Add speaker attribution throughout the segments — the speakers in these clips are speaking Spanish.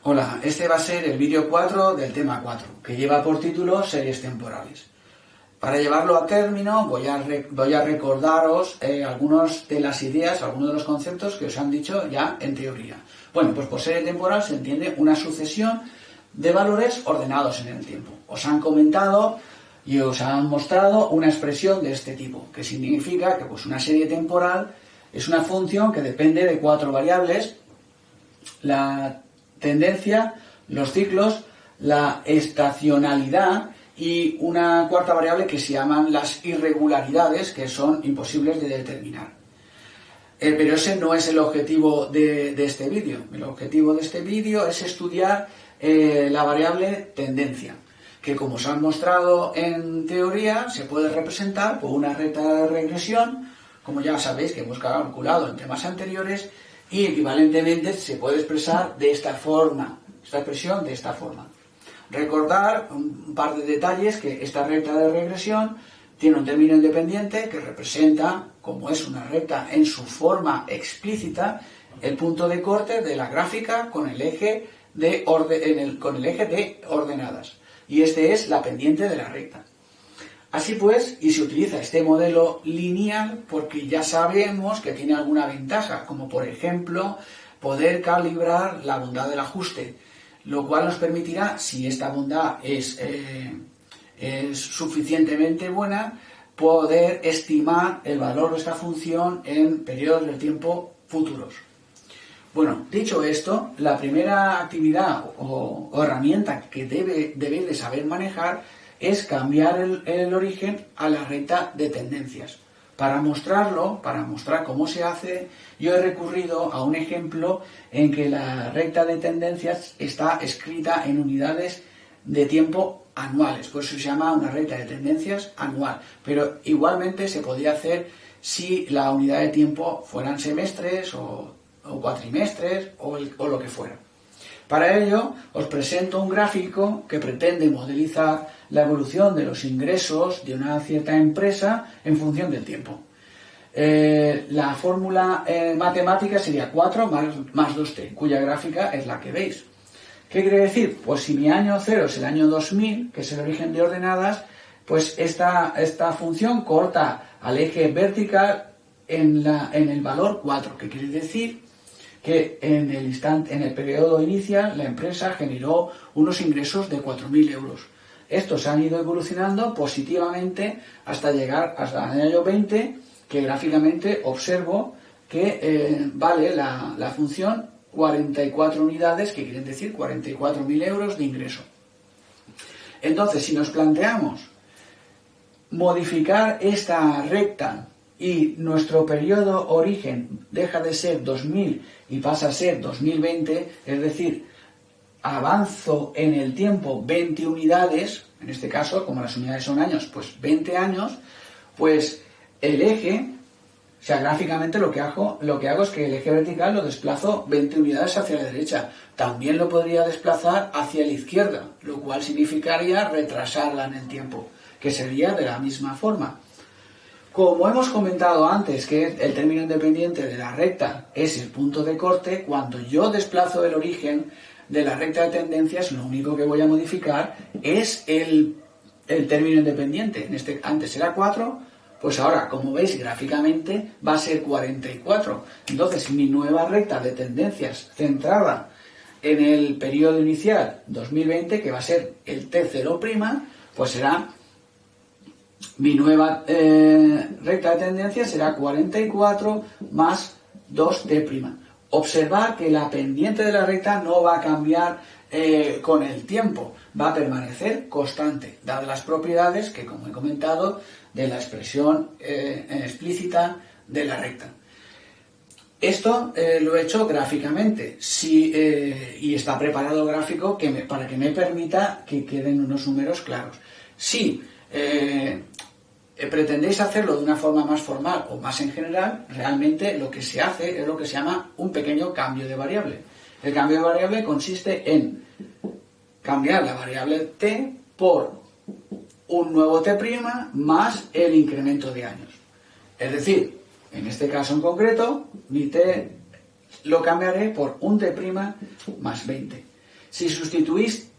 Speaker 1: Hola, este va a ser el vídeo 4 del tema 4, que lleva por título series temporales. Para llevarlo a término voy a recordaros algunas de las ideas, algunos de los conceptos que os han dicho ya en teoría. Bueno, pues por serie temporal se entiende una sucesión de valores ordenados en el tiempo. Os han comentado y os han mostrado una expresión de este tipo, que significa que pues, una serie temporal es una función que depende de 4 variables: la tendencia, los ciclos, la estacionalidad y una cuarta variable que se llaman las irregularidades, que son imposibles de determinar. Pero ese no es el objetivo de este vídeo. El objetivo de este vídeo es estudiar la variable tendencia, que como os han mostrado en teoría se puede representar por una recta de regresión, como ya sabéis que hemos calculado en temas anteriores, y equivalentemente se puede expresar de esta forma, esta expresión de esta forma. Recordar un par de detalles: que esta recta de regresión tiene un término independiente que representa, como es una recta en su forma explícita, el punto de corte de la gráfica con el eje de ordenadas. Y este es la pendiente de la recta. Así pues, y se utiliza este modelo lineal porque ya sabemos que tiene alguna ventaja, como por ejemplo poder calibrar la bondad del ajuste, lo cual nos permitirá, si esta bondad es suficientemente buena, poder estimar el valor de esta función en periodos del tiempo futuros. Bueno, dicho esto, la primera actividad o herramienta que debéis de saber manejar es cambiar el origen a la recta de tendencias. Para mostrar cómo se hace, yo he recurrido a un ejemplo en que la recta de tendencias está escrita en unidades de tiempo anuales, por eso se llama una recta de tendencias anual, pero igualmente se podría hacer si la unidad de tiempo fueran semestres o cuatrimestres o lo que fuera. Para ello os presento un gráfico que pretende modelizar la evolución de los ingresos de una cierta empresa en función del tiempo. La fórmula matemática sería 4 más 2t, cuya gráfica es la que veis. ¿Qué quiere decir? Pues si mi año 0 es el año 2000, que es el origen de ordenadas, pues esta función corta al eje vertical en el valor 4, que quiere decir que en el periodo inicial la empresa generó unos ingresos de 4.000 euros. Estos han ido evolucionando positivamente hasta llegar hasta el año 20, que gráficamente observo que vale la función 44 unidades, que quieren decir 44.000 euros de ingreso. Entonces, si nos planteamos modificar esta recta y nuestro periodo origen deja de ser 2000 y pasa a ser 2020, es decir, avanzo en el tiempo 20 unidades, en este caso, como las unidades son años, pues 20 años, pues el eje, o sea, gráficamente lo que hago es que el eje vertical lo desplazo 20 unidades hacia la derecha. También lo podría desplazar hacia la izquierda, lo cual significaría retrasarla en el tiempo, que sería de la misma forma. Como hemos comentado antes que el término independiente de la recta es el punto de corte, cuando yo desplazo el origen de la recta de tendencias, lo único que voy a modificar es el término independiente. Antes era 4, pues ahora, como veis gráficamente, va a ser 44. Entonces, mi nueva recta de tendencias centrada en el periodo inicial 2020, que va a ser el T0', pues será... Mi nueva recta de tendencia será 44 más 2t'. Observar que la pendiente de la recta no va a cambiar con el tiempo, va a permanecer constante, dadas las propiedades que, como he comentado, de la expresión explícita de la recta. Esto lo he hecho gráficamente y está preparado el gráfico para que me permita que queden unos números claros. Si pretendéis hacerlo de una forma más formal o más en general, realmente lo que se hace es lo que se llama un pequeño cambio de variable. El cambio de variable consiste en cambiar la variable t por un nuevo t' más el incremento de años. Es decir, en este caso en concreto, mi t lo cambiaré por un t' más 20. Si sustituís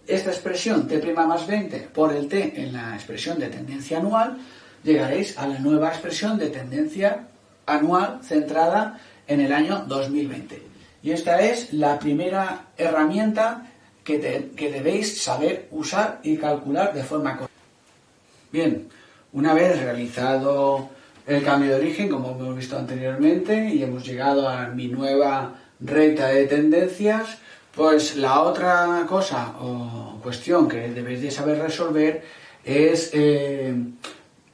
Speaker 1: esta expresión t' más 20 por el t en la expresión de tendencia anual, llegaréis a la nueva expresión de tendencia anual centrada en el año 2020. Y esta es la primera herramienta que debéis saber usar y calcular de forma correcta. Bien, una vez realizado el cambio de origen, como hemos visto anteriormente, y hemos llegado a mi nueva recta de tendencias, pues la otra cosa o cuestión que debéis de saber resolver es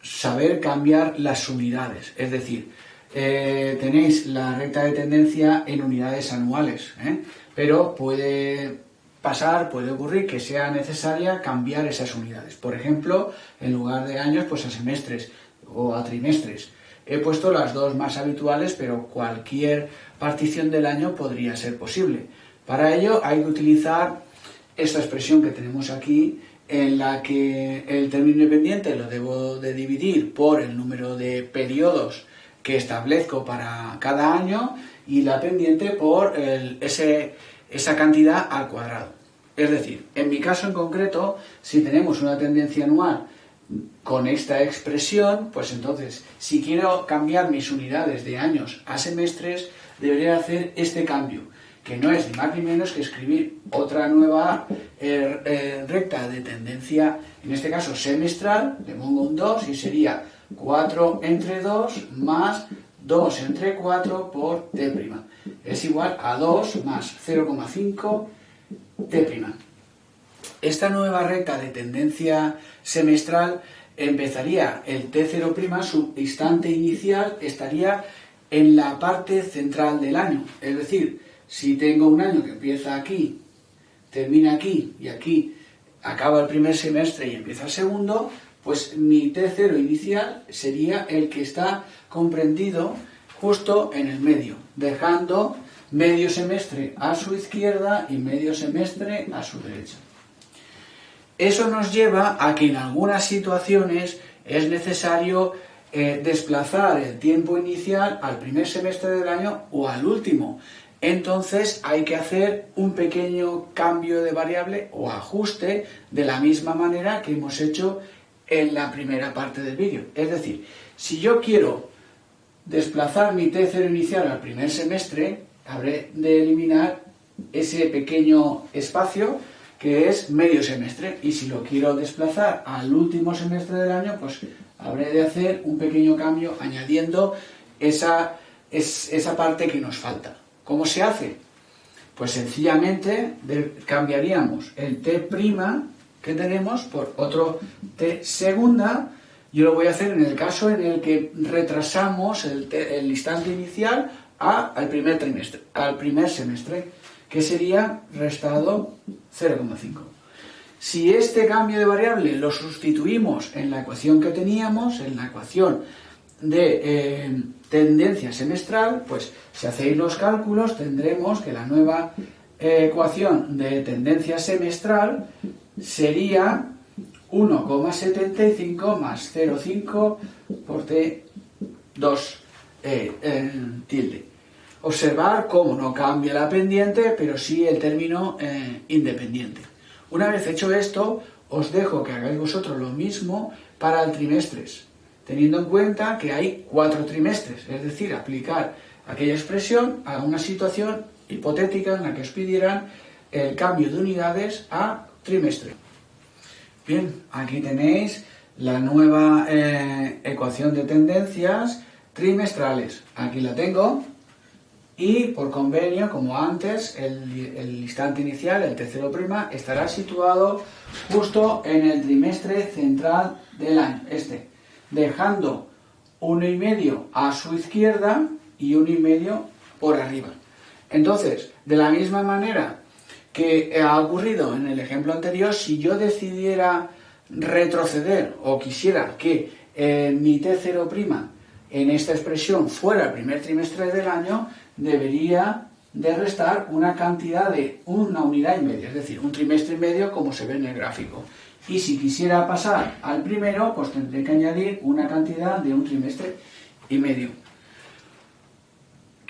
Speaker 1: saber cambiar las unidades. Es decir, tenéis la recta de tendencia en unidades anuales, pero puede ocurrir que sea necesaria cambiar esas unidades. Por ejemplo, en lugar de años, pues a semestres o a trimestres. He puesto las dos más habituales, pero cualquier partición del año podría ser posible. Para ello hay que utilizar esta expresión que tenemos aquí, en la que el término independiente lo debo de dividir por el número de periodos que establezco para cada año y la pendiente por esa cantidad al cuadrado. Es decir, en mi caso en concreto, si tenemos una tendencia anual con esta expresión, pues entonces, si quiero cambiar mis unidades de años a semestres, debería hacer este cambio, que no es ni más ni menos que escribir otra nueva recta de tendencia, en este caso semestral, le pongo un 2 y sería 4 entre 2 más 2 entre 4 por t'. Es igual a 2 más 0,5 t'. Esta nueva recta de tendencia semestral empezaría el t0', su instante inicial estaría en la parte central del año. Es decir, si tengo un año que empieza aquí, termina aquí y aquí acaba el primer semestre y empieza el segundo, pues mi t0 inicial sería el que está comprendido justo en el medio, dejando medio semestre a su izquierda y medio semestre a su derecha. Eso nos lleva a que en algunas situaciones es necesario desplazar el tiempo inicial al primer semestre del año o al último. Entonces hay que hacer un pequeño cambio de variable o ajuste de la misma manera que hemos hecho en la primera parte del vídeo. Es decir, si yo quiero desplazar mi t0 inicial al primer semestre, habré de eliminar ese pequeño espacio que es medio semestre, y si lo quiero desplazar al último semestre del año, pues habré de hacer un pequeño cambio añadiendo esa parte que nos falta. ¿Cómo se hace? Pues sencillamente cambiaríamos el t' que tenemos por otro t segunda. Yo lo voy a hacer en el caso en el que retrasamos el instante inicial al primer semestre, que sería restado 0,5. Si este cambio de variable lo sustituimos en la ecuación que teníamos, en la ecuación de tendencia semestral, pues si hacéis los cálculos tendremos que la nueva ecuación de tendencia semestral sería 1,75 más 0,5 por t2 tilde. Observar cómo no cambia la pendiente, pero sí el término independiente. Una vez hecho esto, os dejo que hagáis vosotros lo mismo para el trimestres, teniendo en cuenta que hay 4 trimestres, es decir, aplicar aquella expresión a una situación hipotética en la que os pidieran el cambio de unidades a trimestre. Bien, aquí tenéis la nueva ecuación de tendencias trimestrales. Aquí la tengo. Y por convenio, como antes, el instante inicial, el t0', estará situado justo en el trimestre central del año, dejando 1,5 a su izquierda y 1,5 por arriba. Entonces, de la misma manera que ha ocurrido en el ejemplo anterior, si yo decidiera retroceder o quisiera que mi t0' en esta expresión fuera el primer trimestre del año, debería de restar una cantidad de una unidad y media, es decir, un trimestre y medio como se ve en el gráfico. Y si quisiera pasar al primero, pues tendré que añadir una cantidad de un trimestre y medio.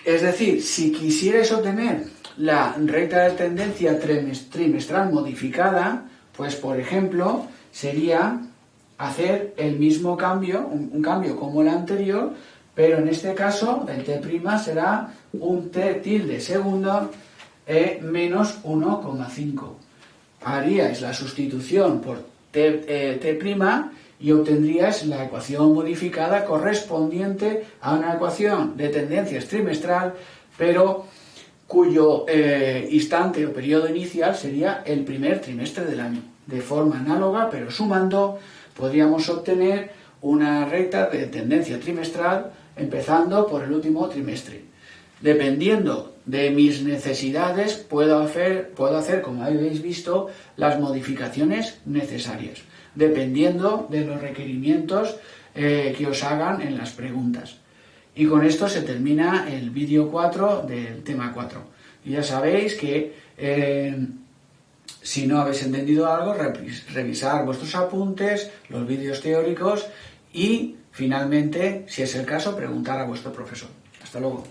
Speaker 1: Es decir, si quisierais obtener la recta de tendencia trimestral modificada, pues por ejemplo, sería hacer el mismo cambio, un cambio como el anterior, pero en este caso el T' será un T tilde segundo menos 1,5. Haríais la sustitución por T' y obtendríais la ecuación modificada correspondiente a una ecuación de tendencias trimestral, pero cuyo instante o periodo inicial sería el primer trimestre del año. De forma análoga, pero sumando, podríamos obtener una recta de tendencia trimestral empezando por el último trimestre. Dependiendo de mis necesidades, puedo hacer, como habéis visto, las modificaciones necesarias, dependiendo de los requerimientos que os hagan en las preguntas. Y con esto se termina el vídeo 4 del tema 4. Y ya sabéis que si no habéis entendido algo, revisar vuestros apuntes, los vídeos teóricos y, finalmente, si es el caso, preguntar a vuestro profesor. Hasta luego.